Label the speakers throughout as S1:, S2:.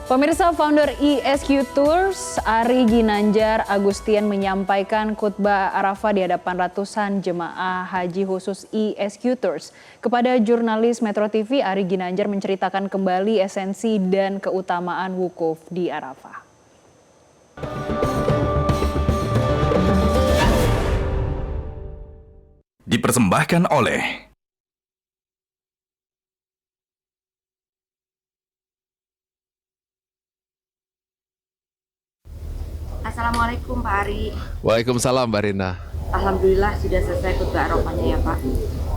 S1: Pemirsa, founder ISQ Tours, Ari Ginanjar Agustian menyampaikan khutbah Arafah di hadapan ratusan jemaah haji khusus ISQ Tours. Kepada jurnalis Metro TV, Ari Ginanjar menceritakan kembali esensi dan keutamaan wukuf di Arafah.
S2: Dipersembahkan oleh
S3: Assalamualaikum Pak Ari.
S4: Waalaikumsalam Mbak Rina.
S3: Alhamdulillah sudah selesai khutbah Arafahnya ya Pak.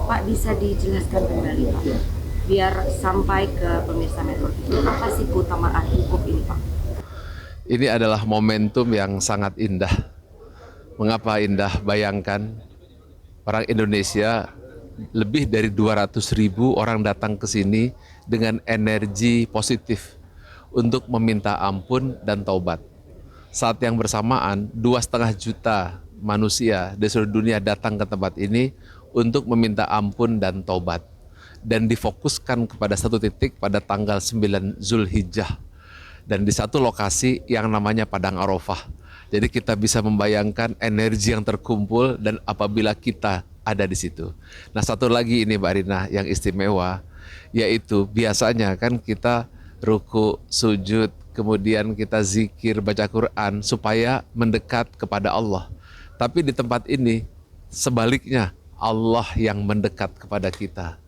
S3: Pak, bisa dijelaskan kembali Pak, biar sampai ke pemirsa Metro TV, apa sih keutamaan wukuf ini Pak?
S4: Ini adalah momentum yang sangat indah. Mengapa indah? Bayangkan orang Indonesia lebih dari 200.000 orang datang ke sini dengan energi positif untuk meminta ampun dan taubat. Saat yang bersamaan 2,5 juta manusia di seluruh dunia datang ke tempat ini untuk meminta ampun dan taubat. Dan difokuskan kepada satu titik pada tanggal 9 Zulhijjah. Dan di satu lokasi yang namanya Padang Arafah. Jadi kita bisa membayangkan energi yang terkumpul dan apabila kita ada di situ. Nah, satu lagi ini Mbak Rina yang istimewa, yaitu biasanya kan kita ruku, sujud, kemudian kita zikir, baca Quran supaya mendekat kepada Allah. Tapi di tempat ini sebaliknya, Allah yang mendekat kepada kita.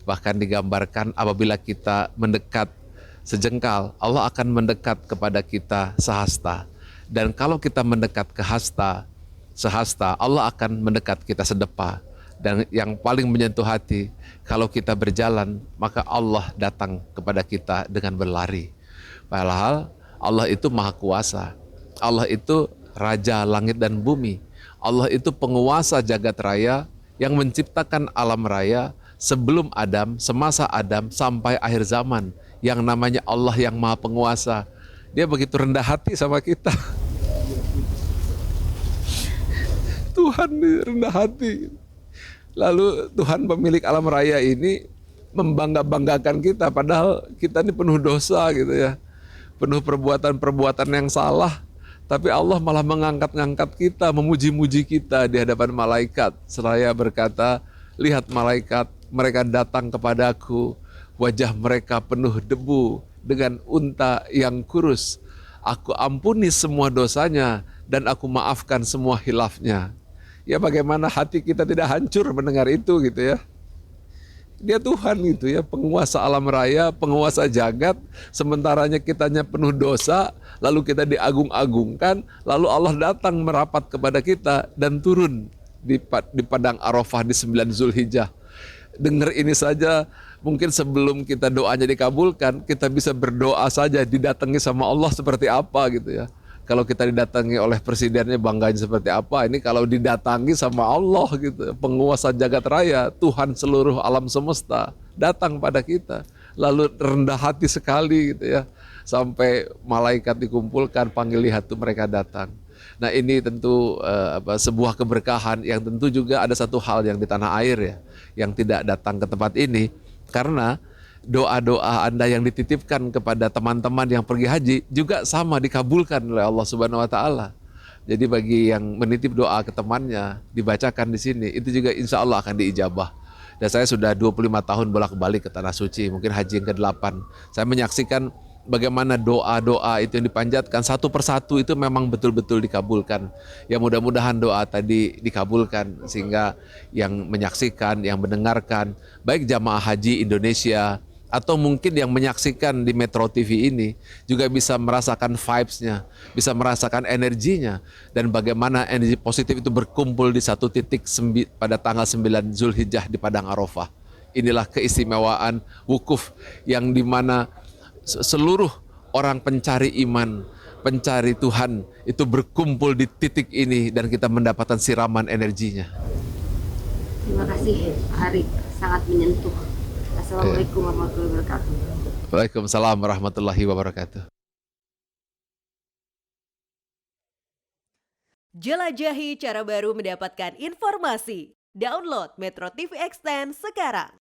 S4: Bahkan digambarkan apabila kita mendekat sejengkal, Allah akan mendekat kepada kita sehasta. Dan kalau kita mendekat ke sehasta, Allah akan mendekat kita sedepa. Dan yang paling menyentuh hati, kalau kita berjalan, maka Allah datang kepada kita dengan berlari. Padahal Allah itu maha kuasa. Allah itu raja langit dan bumi. Allah itu penguasa jagat raya yang menciptakan alam raya sebelum Adam, semasa Adam sampai akhir zaman. Yang namanya Allah yang maha penguasa. Dia begitu rendah hati sama kita. Tuhan rendah hati. Lalu Tuhan pemilik alam raya ini membangga-banggakan kita, padahal kita ini penuh dosa gitu ya. Penuh perbuatan-perbuatan yang salah, tapi Allah malah mengangkat-ngangkat kita, memuji-muji kita di hadapan malaikat. Seraya berkata, lihat malaikat, mereka datang kepadaku, wajah mereka penuh debu dengan unta yang kurus. Aku ampuni semua dosanya dan aku maafkan semua hilafnya. Ya bagaimana hati kita tidak hancur mendengar itu gitu ya. Dia Tuhan gitu ya, penguasa alam raya, penguasa jagat, sementaranya kitanya penuh dosa, lalu kita diagung-agungkan, lalu Allah datang merapat kepada kita dan turun di Padang Arafah di 9 Zulhijjah. Dengar ini saja, mungkin sebelum kita doanya dikabulkan, kita bisa berdoa saja didatangi sama Allah seperti apa gitu ya. Kalau kita didatangi oleh presidennya bangganya seperti apa, ini kalau didatangi sama Allah gitu, penguasa jagat raya, Tuhan seluruh alam semesta, datang pada kita. Lalu rendah hati sekali gitu ya, sampai malaikat dikumpulkan, panggil lihat tuh mereka datang. Nah ini tentu sebuah keberkahan yang tentu juga ada satu hal yang di tanah air ya, yang tidak datang ke tempat ini, karena doa-doa Anda yang dititipkan kepada teman-teman yang pergi haji juga sama dikabulkan oleh Allah Subhanahu wa taala. Jadi bagi yang menitip doa ke temannya dibacakan di sini, itu juga insya Allah akan diijabah. Dan saya sudah 25 tahun bolak-balik ke Tanah Suci, mungkin haji yang ke-8. Saya menyaksikan bagaimana doa-doa itu yang dipanjatkan satu persatu itu memang betul-betul dikabulkan. Ya mudah-mudahan doa tadi dikabulkan sehingga yang menyaksikan, yang mendengarkan, baik jamaah haji Indonesia atau mungkin yang menyaksikan di Metro TV ini juga bisa merasakan vibes-nya, bisa merasakan energinya, dan bagaimana energi positif itu berkumpul di satu titik pada tanggal 9 Zulhijjah di Padang Arafah. Inilah keistimewaan wukuf yang dimana seluruh orang pencari iman, pencari Tuhan itu berkumpul di titik ini dan kita mendapatkan siraman energinya.
S3: Terima kasih Ari, sangat menyentuh. Assalamualaikum warahmatullahi wabarakatuh.
S4: Waalaikumsalam warahmatullahi wabarakatuh.
S5: Jelajahi cara baru mendapatkan informasi. Download Metro TV Extend sekarang.